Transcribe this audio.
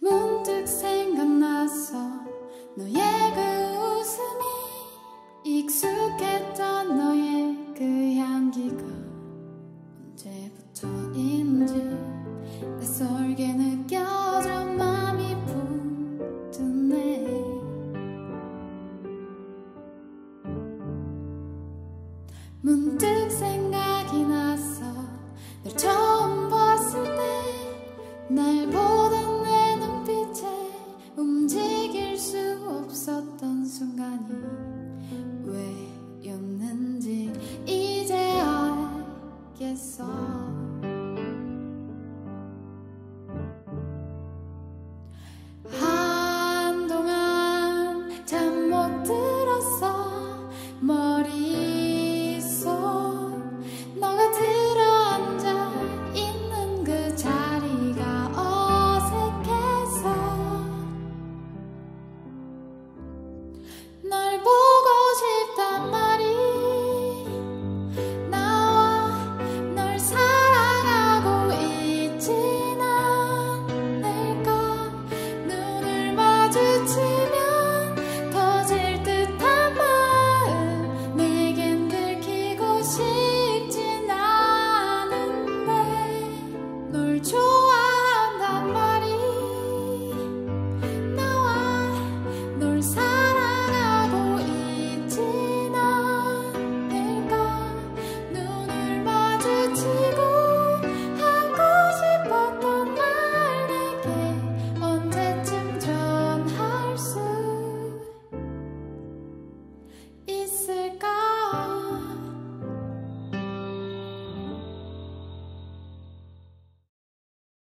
문득 생각났어. 너의 그 웃음이, 익숙했던 너의 그 향기가 언제부터인지 낯설게 느껴져 맘이 부드네. 문득 생각이 났어. 널 처음 봤을 때 날